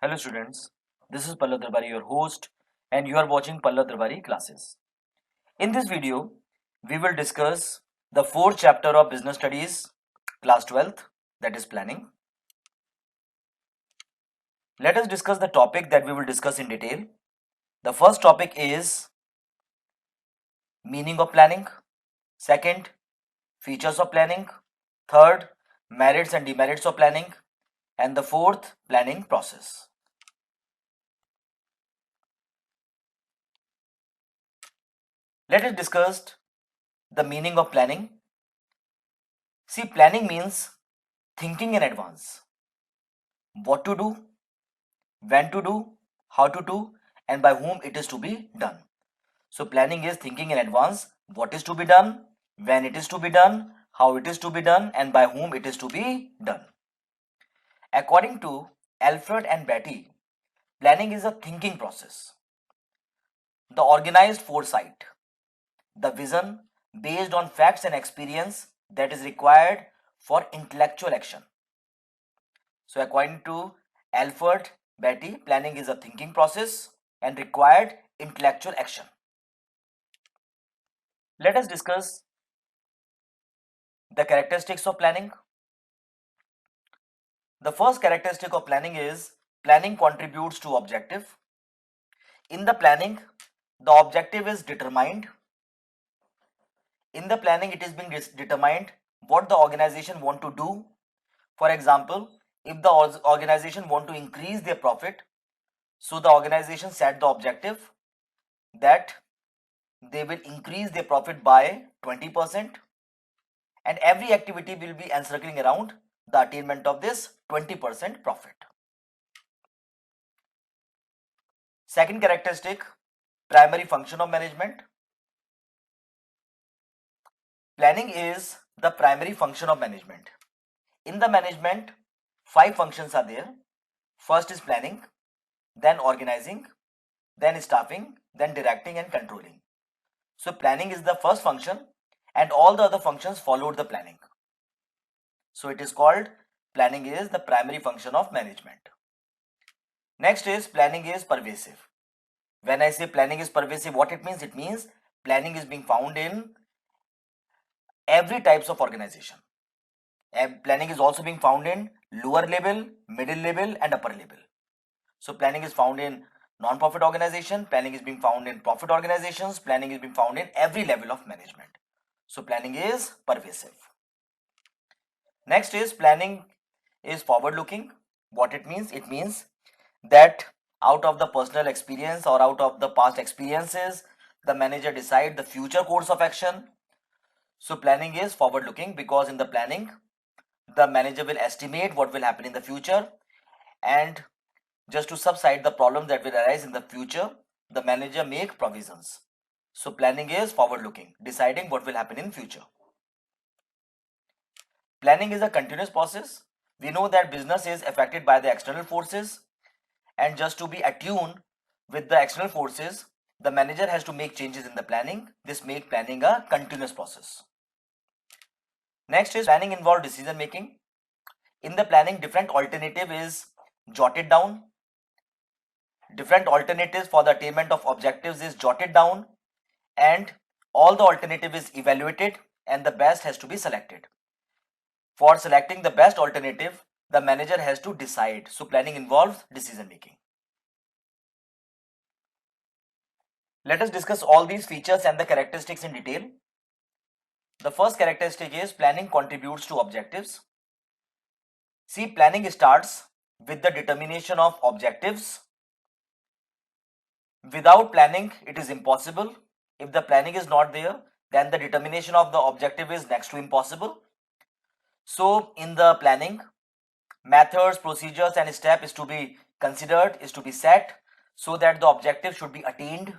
Hello students, this is Pallav Darbari, your host, and you are watching Pallav Darbari classes. In this video, we will discuss the fourth chapter of Business Studies, class 12th, that is planning. Let us discuss the topic that we will discuss in detail. The first topic is meaning of planning, second, features of planning, third, merits and demerits of planning, and the fourth, planning process. Let us discuss the meaning of planning. See, planning means thinking in advance. What to do, when to do, how to do, and by whom it is to be done. So, planning is thinking in advance what is to be done, when it is to be done, how it is to be done, and by whom it is to be done. According to Alfred and Beatty, planning is a thinking process, the organized foresight, the vision based on facts and experience that is required for intellectual action. So, according to Alfred Beatty, planning is a thinking process and required intellectual action. Let us discuss the characteristics of planning. The first characteristic of planning is planning contributes to objective. In the planning, the objective is determined. In the planning, it is being determined what the organization want to do. For example, if the organization want to increase their profit, so the organization set the objective that they will increase their profit by 20%, and every activity will be encircling around the attainment of this 20% profit. Second characteristic, primary function of management. Planning is the primary function of management. In the management, 5 functions are there. First is planning, then organizing, then staffing, then directing and controlling. So planning is the first function and all the other functions followed the planning. So it is called planning is the primary function of management. Next is planning is pervasive. When I say planning is pervasive, what it means? It means planning is being found in every types of organization. And planning is also being found in lower level, middle level and upper level. So planning is found in non-profit organization, planning is being found in profit organizations, planning is being found in every level of management. So planning is pervasive. Next is planning is forward looking. What it means? It means that out of the personal experience or out of the past experiences, the manager decide the future course of action. So planning is forward looking because in the planning, the manager will estimate what will happen in the future, and just to subside the problems that will arise in the future, the manager make provisions. So planning is forward looking, deciding what will happen in future. Planning is a continuous process. We know that business is affected by the external forces, and just to be attuned with the external forces, the manager has to make changes in the planning. This make planning a continuous process. Next is planning involve decision making. In the planning, different alternative is jotted down. Different alternatives for the attainment of objectives is jotted down, and all the alternative is evaluated and the best has to be selected. For selecting the best alternative, the manager has to decide. So planning involves decision making. Let us discuss all these features and the characteristics in detail. The first characteristic is planning contributes to objectives. See, planning starts with the determination of objectives. Without planning, it is impossible. If the planning is not there, then the determination of the objective is next to impossible. So in the planning, methods, procedures and steps is to be considered, is to be set so that the objective should be attained.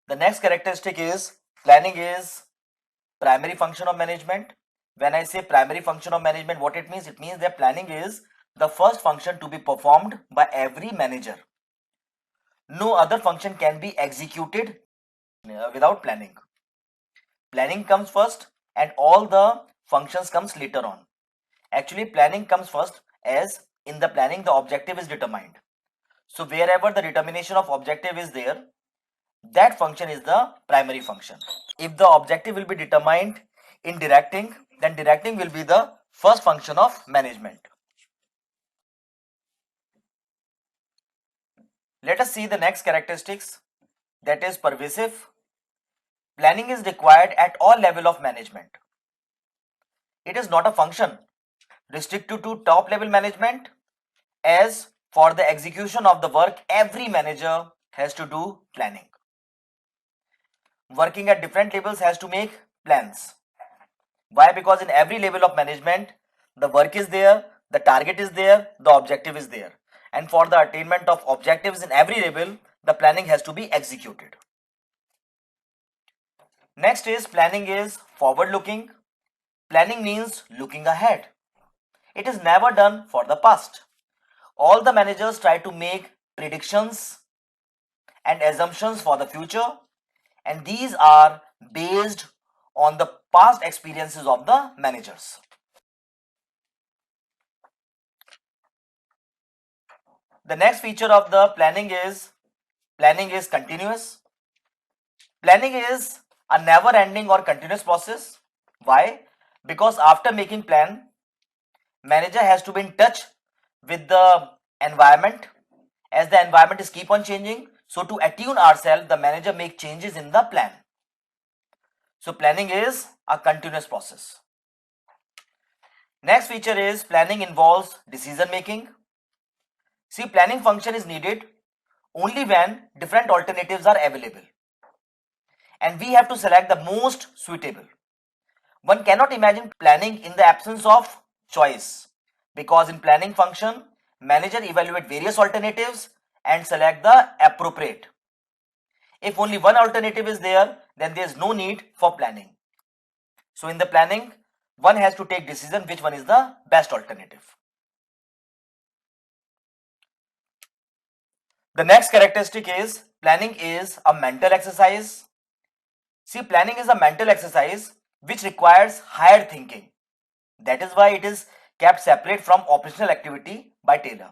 The next characteristic is planning is primary function of management. When I say primary function of management, what it means? It means that planning is the first function to be performed by every manager. No other function can be executed without planning. Planning comes first and all the functions comes later on. Actually, planning comes first as in the planning, the objective is determined. So wherever the determination of objective is there, that function is the primary function. If the objective will be determined in directing, then directing will be the first function of management. Let us see the next characteristics, that is pervasive. Planning is required at all level of management. It is not a function restricted to top level management, as for the execution of the work every manager has to do planning. Working at different levels has to make plans. Why? Because in every level of management, the work is there, the target is there, the objective is there. And for the attainment of objectives in every level, the planning has to be executed. Next is planning is forward looking. Planning means looking ahead. It is never done for the past. All the managers try to make predictions and assumptions for the future, and these are based on the past experiences of the managers. The next feature of the planning is continuous. Planning is a never ending or continuous process. Why? Because after making plan, manager has to be in touch with the environment, as the environment is keep on changing. So to attune ourselves, the manager make changes in the plan. So planning is a continuous process. Next feature is planning involves decision making. See, planning function is needed only when different alternatives are available, and we have to select the most suitable. One cannot imagine planning in the absence of choice, because in planning function, manager evaluate various alternatives and select the appropriate. If only one alternative is there, then there is no need for planning. So in the planning, one has to take decision which one is the best alternative. The next characteristic is planning is a mental exercise. See, planning is a mental exercise which requires higher thinking. That is why it is kept separate from operational activity by Taylor.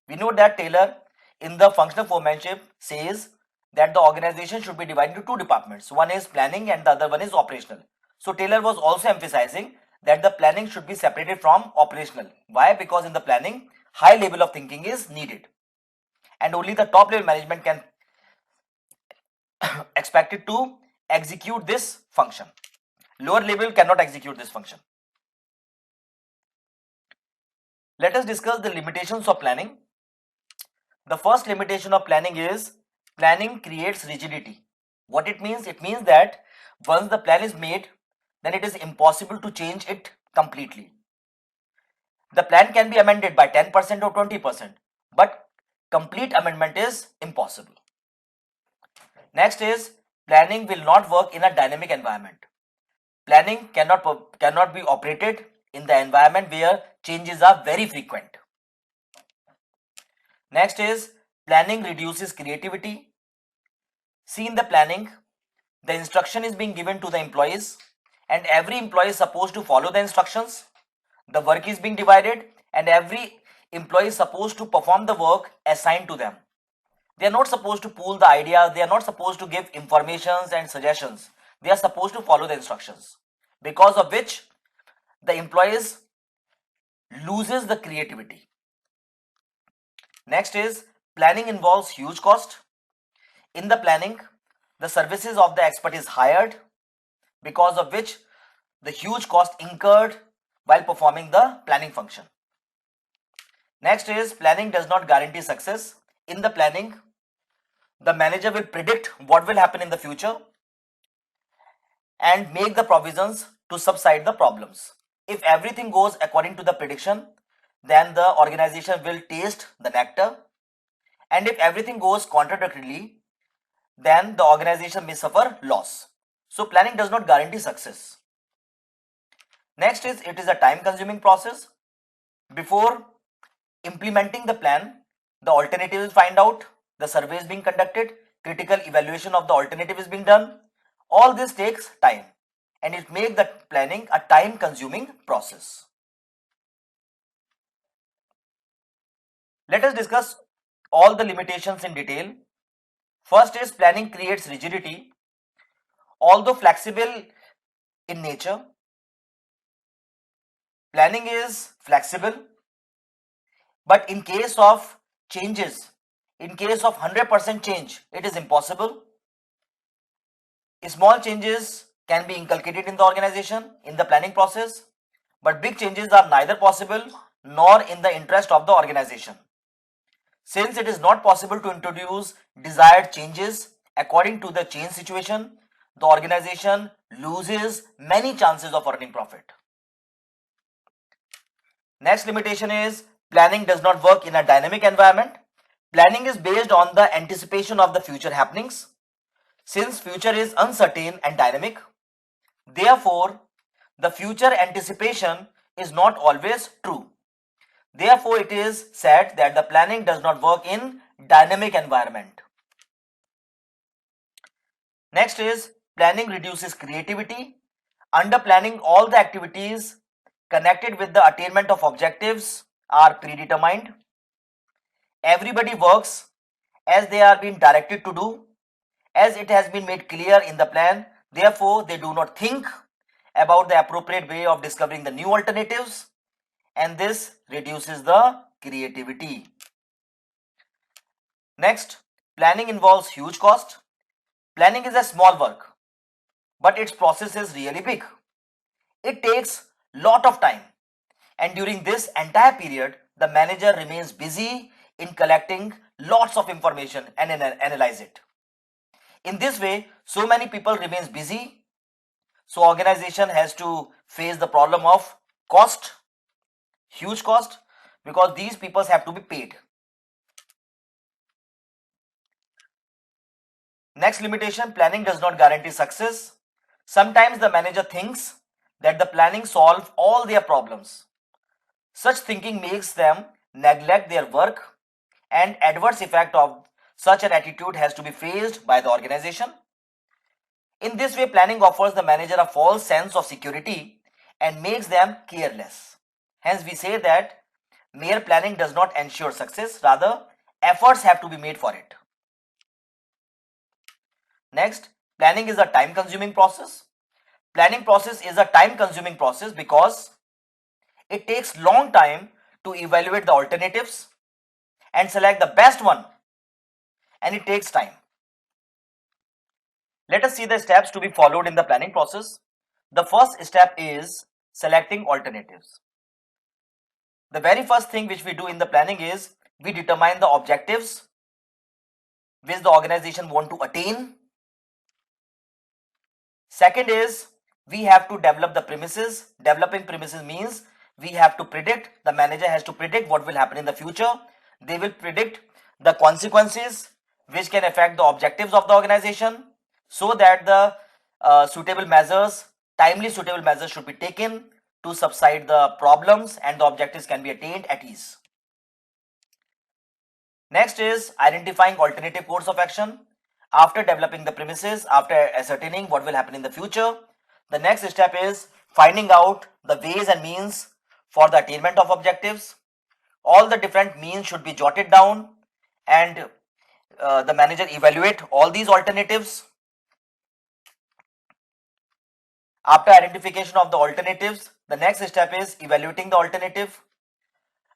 We know that Taylor in the functional foremanship says that the organization should be divided into two departments. One is planning and the other one is operational. So Taylor was also emphasizing that the planning should be separated from operational. Why? Because in the planning, high level of thinking is needed, and only the top level management can expect it to execute this function. Lower level cannot execute this function. Let us discuss the limitations of planning. The first limitation of planning is planning creates rigidity. What it means? It means that once the plan is made, then it is impossible to change it completely. The plan can be amended by 10% or 20%, but complete amendment is impossible. Next is planning will not work in a dynamic environment. Planning cannot be operated in the environment where changes are very frequent. Next is planning reduces creativity. See, in the planning, the instruction is being given to the employees, and every employee is supposed to follow the instructions. The work is being divided, and every employee is supposed to perform the work assigned to them. They are not supposed to pool the ideas, they are not supposed to give informations and suggestions. They are supposed to follow the instructions, because of which the employees loses the creativity. Next is planning involves huge cost. In the planning, the services of the expert is hired, because of which the huge cost incurred while performing the planning function. Next is planning does not guarantee success. In the planning, the manager will predict what will happen in the future and make the provisions to subside the problems. If everything goes according to the prediction, then the organization will taste the nectar, and if everything goes contradictorily, then the organization may suffer loss. So planning does not guarantee success. Next is it is a time consuming process. Before implementing the plan, the alternative is find out, the survey is being conducted, critical evaluation of the alternative is being done. All this takes time, and it makes the planning a time consuming process. Let us discuss all the limitations in detail. First is planning creates rigidity. Although flexible in nature, planning is flexible, but in case of changes, in case of 100% change, it is impossible. Small changes can be inculcated in the organization in the planning process, but big changes are neither possible nor in the interest of the organization. Since it is not possible to introduce desired changes according to the change situation, the organization loses many chances of earning profit. Next limitation is planning does not work in a dynamic environment. Planning is based on the anticipation of the future happenings. Since future is uncertain and dynamic, therefore the future anticipation is not always true. Therefore, it is said that the planning does not work in dynamic environment. Next is planning reduces creativity. Under planning, all the activities connected with the attainment of objectives are predetermined. Everybody works as they are being directed to do, as it has been made clear in the plan. Therefore, they do not think about the appropriate way of discovering the new alternatives, and this reduces the creativity. Next, planning involves huge cost. Planning is a small work, but its process is really big. It takes lot of time, and during this entire period, the manager remains busy in collecting lots of information and analyze it. In this way, so many people remains busy, so organization has to face the problem of cost, huge cost, because these people have to be paid. Next limitation, planning does not guarantee success. Sometimes the manager thinks that the planning solve all their problems. Such thinking makes them neglect their work, and adverse effect of such an attitude has to be faced by the organization. In this way, planning offers the manager a false sense of security and makes them careless. Hence, we say that mere planning does not ensure success, rather efforts have to be made for it. Next, planning is a time consuming process. Planning process is a time consuming process because it takes long time to evaluate the alternatives and select the best one, and it takes time. Let us see the steps to be followed in the planning process. The first step is selecting alternatives. The very first thing which we do in the planning is we determine the objectives which the organization want to attain. Second is we have to develop the premises. Developing premises means we have to predict, the manager has to predict what will happen in the future. They will predict the consequences which can affect the objectives of the organization, so that the timely suitable measures should be taken to subside the problems and the objectives can be attained at ease. Next is identifying alternative course of action. After developing the premises, after ascertaining what will happen in the future, the next step is finding out the ways and means for the attainment of objectives. All the different means should be jotted down, and the manager evaluate all these alternatives. After identification of the alternatives, the next step is evaluating the alternative.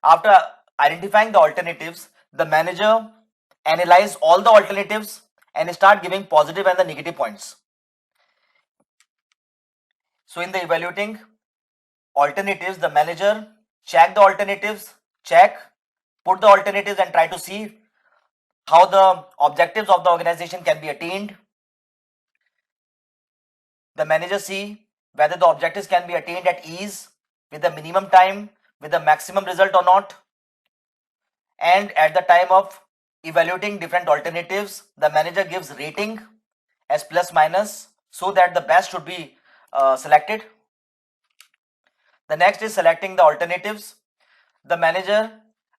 After identifying the alternatives, the manager analyze all the alternatives and start giving positive and the negative points. So in the evaluating alternatives, the manager check the alternatives, put the alternatives and try to see how the objectives of the organization can be attained. The manager see whether the objectives can be attained at ease, with the minimum time, with the maximum result or not. And at the time of evaluating different alternatives, the manager gives rating as plus minus, so that the best should be selected. The next is selecting the alternatives. The manager,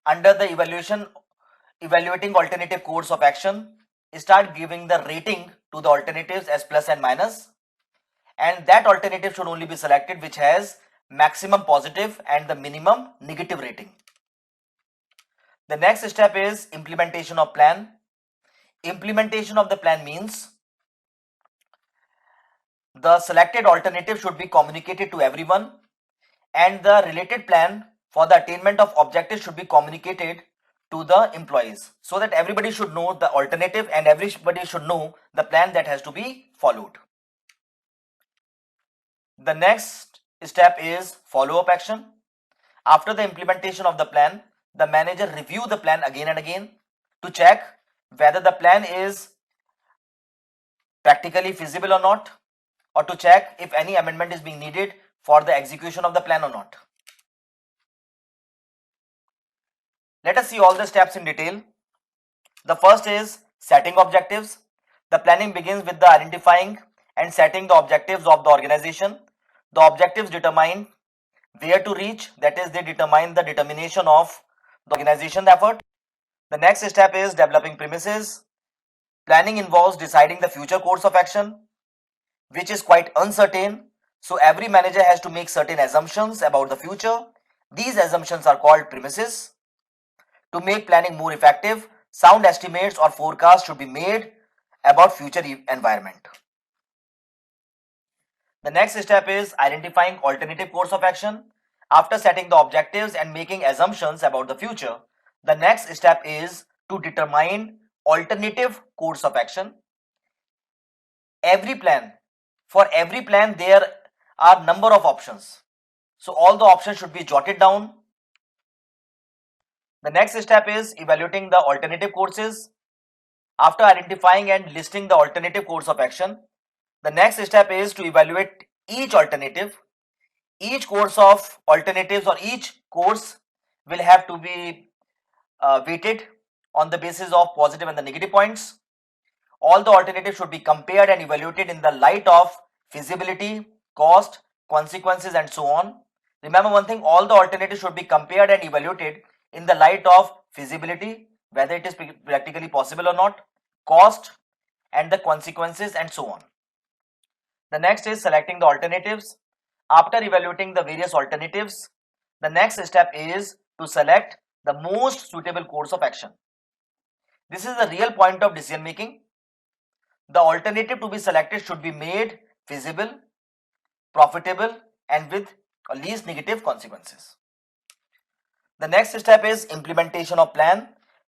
under the evaluating alternative course of action, start giving the rating to the alternatives as plus and minus, and that alternative should only be selected which has maximum positive and the minimum negative rating. The next step is implementation of plan. Implementation of the plan means the selected alternative should be communicated to everyone, and the related plan for the attainment of objectives should be communicated to the employees, so that everybody should know the alternative and everybody should know the plan that has to be followed. The next step is follow-up action. After the implementation of the plan, the manager review the plan again and again to check whether the plan is practically feasible or not, or to check if any amendment is being needed for the execution of the plan or not. Let us see all the steps in detail. The first is setting objectives. The planning begins with the identifying and setting the objectives of the organization. The objectives determine where to reach, that is, they determine the determination of the organization effort. The next step is developing premises. Planning involves deciding the future course of action, which is quite uncertain. So every manager has to make certain assumptions about the future. These assumptions are called premises. To make planning more effective, sound estimates or forecasts should be made about future environment. The next step is identifying alternative course of action. After setting the objectives and making assumptions about the future, the next step is to determine alternative course of action. For every plan there are number of options. So all the options should be jotted down. The next step is evaluating the alternative courses. After identifying and listing the alternative course of action, the next step is to evaluate each alternative. Each course of alternatives or each course will have to be weighted on the basis of positive and the negative points. All the alternatives should be compared and evaluated in the light of feasibility, cost, consequences, and so on. Remember one thing, all the alternatives should be compared and evaluated in the light of feasibility, whether it is practically possible or not, cost, and the consequences, and so on. The next is selecting the alternatives. After evaluating the various alternatives, the next step is to select the most suitable course of action. This is the real point of decision making. The alternative to be selected should be made feasible, profitable, and with least negative consequences. The next step is implementation of plan.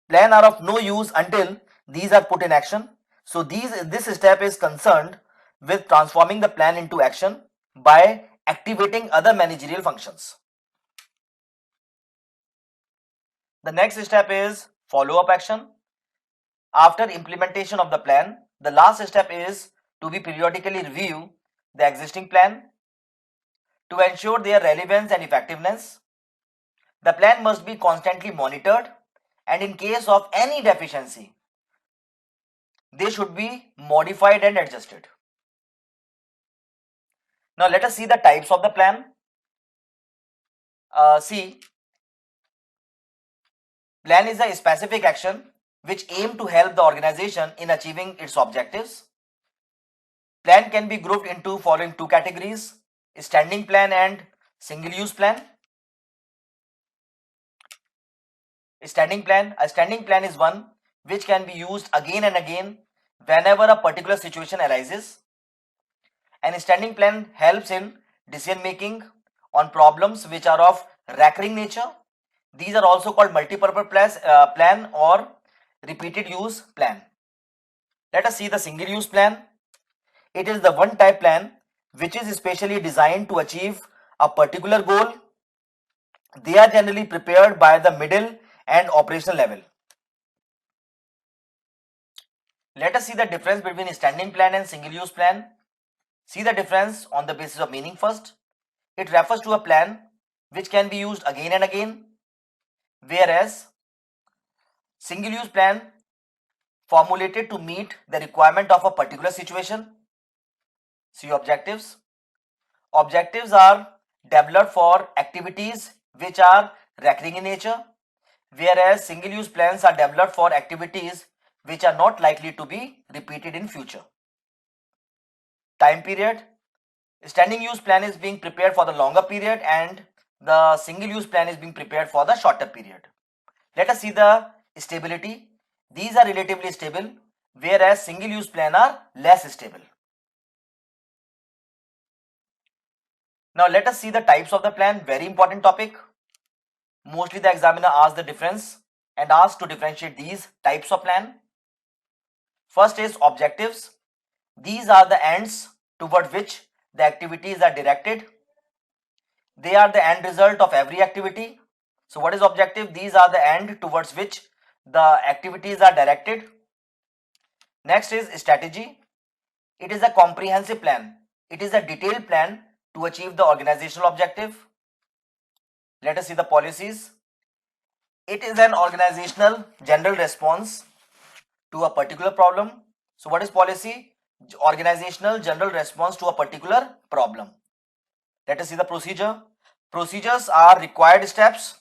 Plan are of no use until these are put in action. So this step is concerned with transforming the plan into action by activating other managerial functions. The next step is follow-up action. After implementation of the plan, the last step is to be periodically review the existing plan to ensure their relevance and effectiveness. The plan must be constantly monitored, and in case of any deficiency, they should be modified and adjusted. Now let us see the types of the plan. Plan is a specific action which aim to help the organization in achieving its objectives. Plan can be grouped into following two categories: standing plan and single use plan. A standing plan is one which can be used again and again whenever a particular situation arises. And a standing plan helps in decision making on problems which are of recurring nature. These are also called multi-purpose plan or repeated use plan. Let us see the single use plan. It is the one type plan which is specially designed to achieve a particular goal. They are generally prepared by the middle and operational level. Let us see the difference between a standing plan and single use plan. See the difference on the basis of meaning first. It refers to a plan which can be used again and again, whereas single use plan formulated to meet the requirement of a particular situation. See objectives. Objectives are developed for activities which are recurring in nature, whereas single use plans are developed for activities which are not likely to be repeated in future. Time period. Standing use plan is being prepared for the longer period and the single use plan is being prepared for the shorter period. Let us see the stability. These are relatively stable, whereas single use plan are less stable. Now let us see the types of the plan. Very important topic. Mostly the examiner asks the difference and asks to differentiate these types of plan. First is objectives. These are the ends toward which the activities are directed. They are the end result of every activity. So what is objective? These are the end towards which the activities are directed. Next is strategy. It is a comprehensive plan. It is a detailed plan to achieve the organizational objective. Let us see the policies. It is an organizational general response to a particular problem. So what is policy? Organizational general response to a particular problem. Let us see the procedure. Procedures are required steps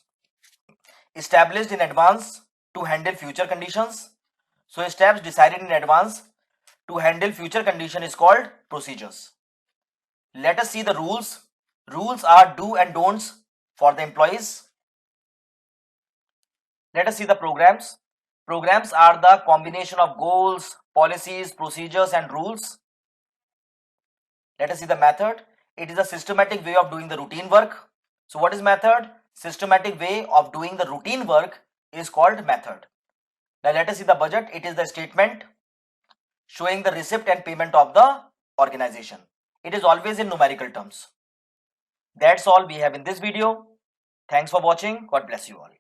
established in advance to handle future conditions. So steps decided in advance to handle future condition is called procedures. Let us see the rules. Rules are do and don'ts for the employees. Let us see the programs. Programs are the combination of goals, policies, procedures and rules. Let us see the method. It is a systematic way of doing the routine work. So what is method? Systematic way of doing the routine work is called method. Now let us see the budget. It is the statement showing the receipt and payment of the organization. It is always in numerical terms. That's all we have in this video. Thanks for watching. God bless you all.